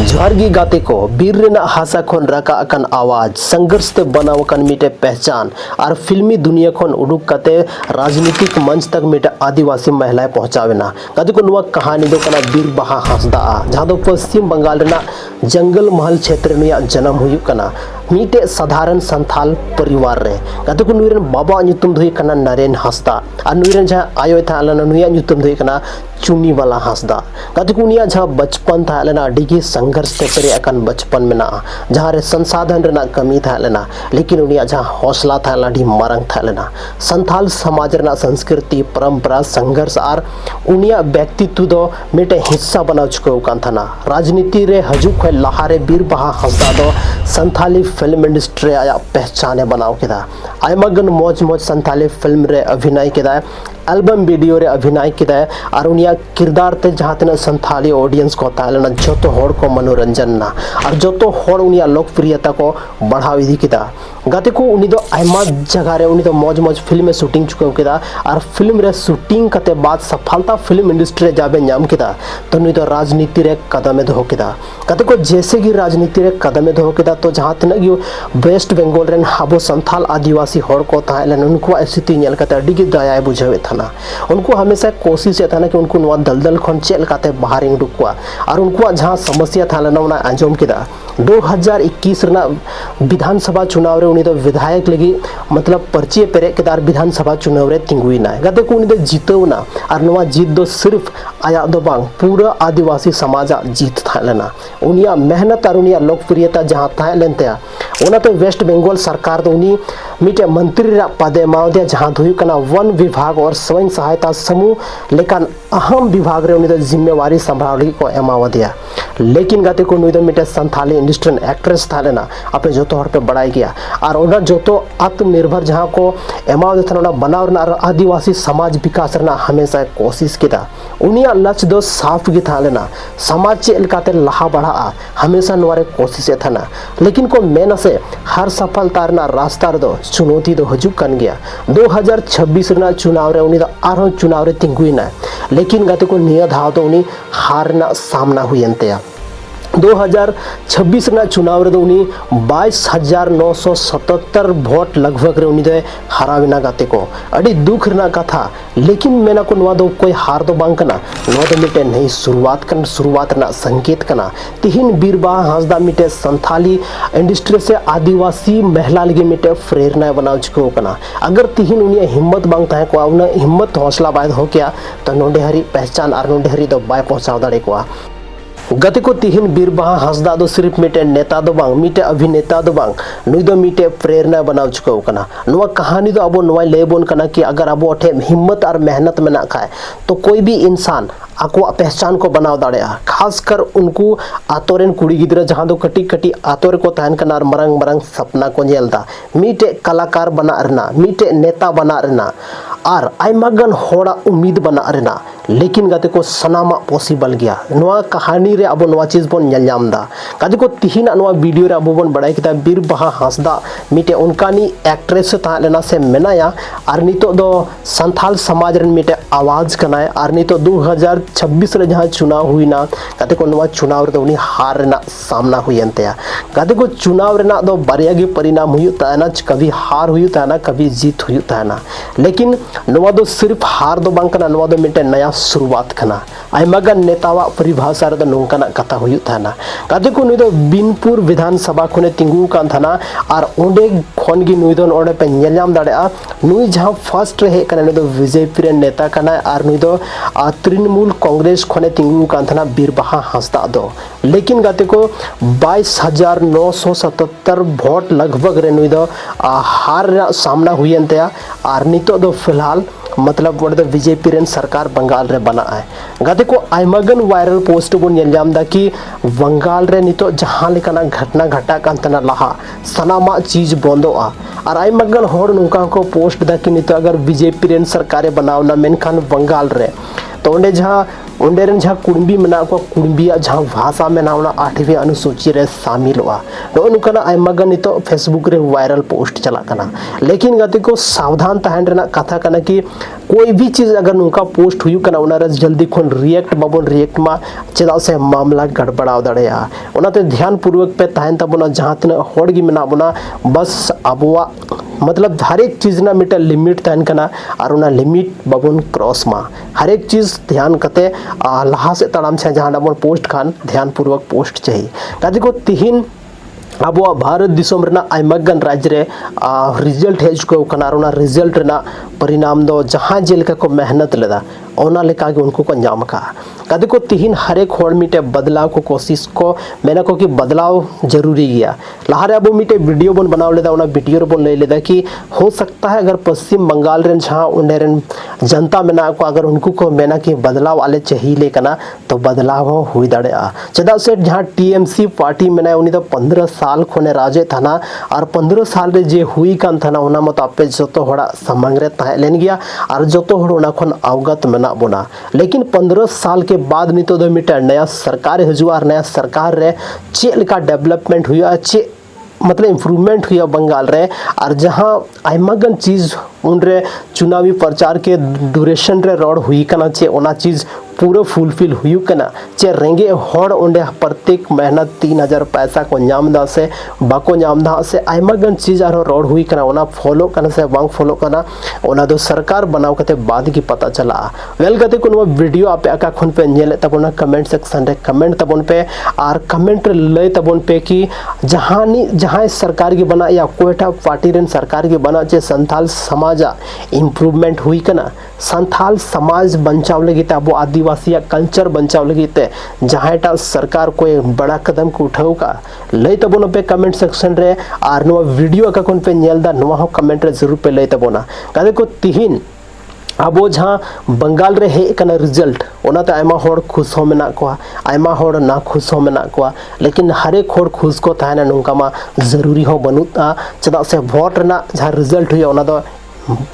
जोहारगी गाते को बीर रेना हासा खन राका अकन आवाज संघर्ष ते बनाव अकन मिटे पहचान और फिल्मी दुनिया खन उडुक कते राजनीतिक मंच तक मिटे आदिवासी महिलाएं पहुंचावेना गाते को नुआ कहानी दो कना बीर बहा हांसदा जहां दो पश्चिम बंगाल रेना जंगल महल क्षेत्र में जन्म हुई कना मिटे साधारण संथाल परिवार रे गाते को नुइरन बाबा nyutum धुई कना नरेन हांसदा और नुइरन जहां आयो था लना नुया nyutum धुई कना चुनी वाला हांसदा गाते को उनिया जहां बचपन था लना डिगी संघर्ष ते करे अकन बचपन में ना जहां रे संसाधन रेना कमी था लेना लेकिन उनिया जहां हौसला था लाडी मारंग था लेना संथाल समाज रेना संस्कृति परंपरा संघर्ष और उनिया व्यक्तित्व दो मिटे हिस्सा बना चुको कान थाना राजनीति रे हजू खे लहारे बीर बहा हंसदा दो संथाली फिल्म इंडस्ट्री आया पहचाने बनाओ केदा आयमगन मौज मौज संथाली फिल्म रे अभिनय केदा एल्बम वीडियो रे अभिनय केदा और उनिया किरदार ते जहां तना संथाली ऑडियंस को तालना जोतो होड़ को मनोरंजन ना और जोतो होड़ उनिया लोकप्रियता को बढ़ाव इदी केदा गाते को उनी दो आयमा जगह रे उनी दो मौज मौज फिल्म में शूटिंग चुके केदा और फिल्म रे शूटिंग कते बाद सफलता फिल्म इंडस्ट्री रे जाबे नाम केदा तो उनी दो राजनीति रे कदम दो केदा गाते को जैसे कि राजनीति रे कदम दो केदा तो जहां तना वेस्ट बंगाल रेन हाबो संथाल आदिवासी होड़ को तालन उनको स्थिति नेल कते डिगी दया बुझावे थाना उनको हमेशा कोशिश था ना कि उनको नवा दलदल खन चेल काते बाहर उडुकवा और उनको जहां समस्या था ना उना अंजम केदा 2021 रना विधानसभा चुनाव रे उनी दो विधायक लगी मतलब पर्ची पेरे केदार विधानसभा चुनाव रे तिंगुइना गाते को उनी दो जीतवना और नवा जीत दो सिर्फ आया दो बांग पूरा आदिवासी समाज जीत था लेना उनिया मेहनत और उनिया लोकप्रियता जहां था लेनते उना तो वेस्ट बंगाल सरकार तो उनी मिटे मंत्री पदे मावदे जहां धुई कना वन विभाग और स्वयं सहायता समूह लेकिन अहम विभाग रे उनी दो जिम्मेवारी संभाल को एमावदिया लेकिन गाते को नुई दो मिटे संथाली इंडस्ट्रियल एक्ट्रेस था लेना अपने जोतो हर पे बढ़ाई गया और उना जोतो आत्मनिर्भर जहां को एमावदे था बनाव ना आदिवासी समाज विकास रना हमेशा कोशिश किया उनिया लक्ष्य दो साफ की था लेना समाज चेल काते लहा बढ़ा हमेशा नवारे कोशिश था ना लेकिन को मेन से हर सफलता रना रास्ता दो चुनौती दो हजू कन गया 2026 रना चुनाव रे उनी दो आरो चुनाव रे तिंगुइना लेकिन गाते को निया धाव तो उनी हारना सामना हुयंते 2026 ना चुनाव रे दो उनी 22,977 वोट लगभग रे उनी दे हराविना गाते को अड़ी दुख रना कथा लेकिन मेना को नवा दो कोई हार दो बांग कना नवा दो मिटे नहीं शुरुआत ना संकेत कना तिहिन बीरबा हांसदा मिटे संथाली इंडस्ट्री से आदिवासी महिला लगी मिटे प्रेरणा बनाव चुको कना अगर तिहिन उनी हिम्मत बांग ताहे को उना हिम्मत हौसला बायद हो गया तो नोंडे हरी पहचान और नोंडे हरी दो बाय पहुंचाव दाड़े को गति को तिहिन बीरबहा हांसदा दो सिर्फ मिटे नेता दो बांग मिटे अभिनेता दो बांग नुई दो मिटे प्रेरणा बनाव चुको कना नुआ कहानी दो अब नुआ लेबोन कना कि अगर अब अठे हिम्मत और मेहनत में ना खाए तो कोई भी इंसान आको पहचान को बनाव दाड़े खासकर उनको आतोरेन कुड़ी गिद्रा जहां दो कटी कटी आतोरे को तहन कना और मरंग मरंग सपना को नेलदा मिटे कलाकार बना रना मिटे नेता बना रना और आयमागन होड़ा उम्मीद बना रना लेकिन गाते को सनामा पॉसिबल गया नवा कहानी रे अब नवा चीज बन नलजामदा गाते को तिहिना नवा वीडियो रे अब बन बड़ाई किता बीर बहा हांसदा मिटे उनकानी एक्ट्रेस ता लेना से मेनाया और नितो दो संथाल समाज रे मिटे आवाज कनाय और नितो 2026 रे जहां चुनाव हुई ना गाते को नवा चुनाव रे दो उनी हार रेना सामना हुयंते गाते को चुनाव रेना दो बारिया गे परिणाम हुयुता ना कभी हार हुयुता ना कभी जीत हुयुता ना लेकिन नवा दो सिर्फ हार दो बांग कना नवा दो मिटे नया शुरुआत कना आयमागन नेतावा परिभाषा रे दो नोंकाना कथा हुयुत थाना गाते को नुई दो बिनपुर विधानसभा खुने तिंगु कान थाना और ओंडे खन गी नुई दो ओंडे पे नेलजाम दाड़ेआ नुई जहां फर्स्ट रे हे कना नुई दो बीजेपी रे नेता कना और नुई दो तृणमूल कांग्रेस खने तिंगु कान थाना बीरबहा हांसदा दो लेकिन गाते को 22,977 वोट लगभग रे नुई दो हार सामना हुयंते और नितो दो फिलहाल मतलब बोलते बीजेपी रेन सरकार बंगाल रे बना है गाते को आयमागन वायरल पोस्ट बन नेलजाम दा कि बंगाल रे नितो जहां लेकाना घटना घटा कान तना लहा सनामा चीज बंदोआ और आयमागन होड़ नुका को पोस्ट दा कि नितो अगर बीजेपी रेन सरकार बनावना मेनखान बंगाल रे तो ओंडे जहां उंडेरन जहाँ कुड़बी मेना को कुड़बिया जहाँ भाषा में ना 8वीं अनुसूची रे शामिलवा नो नुकना आयमागन नितो फेसबुक रे वायरल पोस्ट चला कना। लेकिन गाते को सावधान तहन रेना कथा कना कि कोई भी चीज अगर नुका पोस्ट हुई कना उना जल्दी खन रिएक्ट बाबन रिएक्ट मा चेदा से मामला गड़बड़ाव दड़ेया उनाते ध्यान पूर्वक पे तहन तबना जहाँ तना होड़ गी मेना बना बस अबुआ मतलब हर एक चीज ना मिटा लिमिट तहन कना और उना लिमिट बाबन क्रॉस मा हर एक चीज ध्यान कते लहा से तड़ाम से जहाँ बन पोस्ट खान ध्यान पूर्वक पोस्ट चाहिए काजे को तिहिन अब भारत दिसोम रना आयमागन राज्य रे रिजल्ट हेज को कना रिजल्ट रना परिणाम दो जहाँ जेलका को मेहनत लेदा ओना लेका के उनको को नाम का कदे को तिहिन हर एक होड़ मिटे बदलाव को कोशिश को मैंने को कि बदलाव जरूरी गया लहारे अब मिटे वीडियो बन बनाव लेदा उना वीडियो बन ले लेदा कि हो सकता है अगर पश्चिम बंगाल रेन जहाँ उन्हें जनता में ना को अगर उनको को मेना कि बदलाव आले चाहिए लेकना तो बदलाव हुई दाड़े चदा से जहाँ टीएमसी पार्टी में ना उन्हीं तो 15 साल खोने राजे थाना और 15 साल रे जे हुई कान थाना उना मत आपे जतो होड़ा समंग रे ताहे लेन गया और जतो होड़ उना खन अवगत मेना बोना। लेकिन 15 साल के बाद नितो दो मिटे नया सरकार हजुआ और नया सरकार रे चेल का डेवलपमेंट हुआ चे मतलब इम्प्रूवमेंट हुआ बंगाल रे और जहाँ आयमागन चीज उनरे चुनावी प्रचार के ड्यूरेशन रे रोड हुई कना चे ओना चीज पूरा फुलफिल हुई कना चे रेंगे होड़ उंडे प्रत्येक मेहनत 3000 पैसा को नाम दा से बाको नाम दा से आयमागन चीज आरो रोड हुई कना ओना फॉलो कना से बांग फॉलो कना ओना दो सरकार बनाव कते बाद की पता चला वेल गते को वीडियो आपे आका खुन पे नेले तबना कमेंट सेक्शन रे कमेंट तबन पे और कमेंट ले तबन पे कि जहां सरकार की बना या कोईटा पार्टी रेन सरकार की बना चे संथाल समाज इम्प्रूवमेंट हुई कना संथाल समाज बचाव लगी अब आदिवासी कल्चर बचाव लगी जहाँ सरकार कोई बड़ा कदम को उठाऊ का लई तबोना पे कमेंट सेक्शन रे और नो वीडियो का कोन पे नेलदा नो हो कमेंट रे जरूर पे लई तबोना कादे को तिहिन अब जहाँ बंगाल रे हे कना रिजल्ट ओनाते आयमा होड़ खुश हो मेना को आयमा होड़ ना खुश हो मेना को लेकिन हर एक होड़ खुश को ताहना नुंका मा जरूरी हो बनुता चदा से वोट ना जहाँ रिजल्ट हुई ओना दो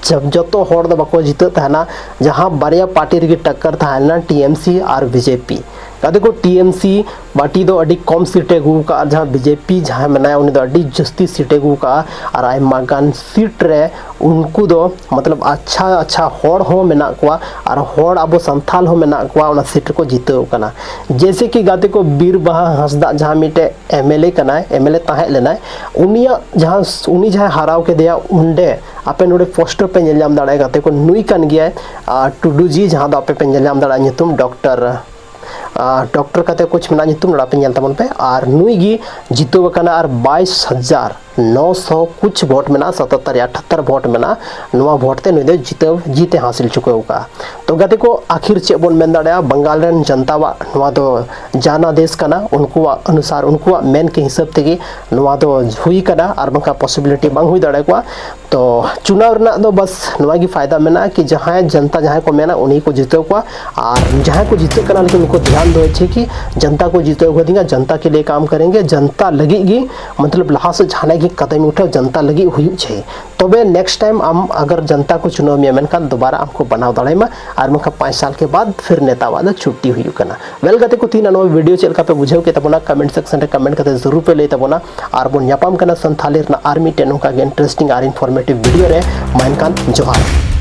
जब जतो होड़ दो बको जीतो ताहना जहाँ बारिया पार्टी रे टक्कर ताहना टीएमसी और बीजेपी कदे को टीएमसी पार्टी दो अड़ी कम सीटे गु का जहाँ बीजेपी जहाँ मनाया उन्हें दो अड़ी जस्ती सीटे गु का और आयमा गान सीट रे उनको दो मतलब अच्छा होड़ हो मेना कुआ और होड़ अब संथाल हो मेना कुआ उना सीट को जीतो कना जैसे कि गाते को बीरबाहा हंसदा जहाँ मिटे एमएलए कना एमएलए ताहे लेना उनिया जहाँ हराव के दिया उंडे आपे नोडे पोस्टर पे नेलजाम दाड़ा गाते को नुई कन गया टुडू जी जहाँ दो आपे पे नेलजाम दाड़ा नितुम डॉक्टर कते कुछ मेना नितुम नड़ा पे नेल तबन पे और नुई गी जीतो कना और 22,900 कुछ वोट मेना 77 या 78 वोट मेना नवा वोट ते नुई दे जीते हासिल चुके होगा। तो गते को आखिर चे बोन मेन दाड़ा बंगाल रेन जनता वा नवा दो जाना देश कना उनको अनुसार उनको मेन के हिसाब तेगी नवा दो हुई कना और बंका पॉसिबिलिटी बांग हुई दाड़ा को तो चुनाव रना दो बस नवा की फायदा मेना कि जहाँ जनता जहाँ को मेना उन्हीं को जीतो को और जहाँ को जीतो कना लेकिन उनको ध्यान दो छे कि जनता को जीतो को देंगे जनता के लिए काम करेंगे जनता लगेगी मतलब लहा से जाने की कदम उठाओ जनता लगी हुई छे तबे नेक्स्ट टाइम हम अगर जनता को चुनाव में मेनकान दोबारा हमको बनाव दाड़ेमा और मका 5 साल के बाद फिर नेता वाला छुट्टी हुई कना वेल गते को 3 नवा वीडियो चलका पे बुझाव के तबना कमेंट सेक्शन रे कमेंट करते जरूर पे ले तबना और बोन न्यापाम कना संथाली आर्मी टेनो का इंटरेस्टिंग और इन्फॉर्मेटिव वीडियो रे मेनकान जोहार।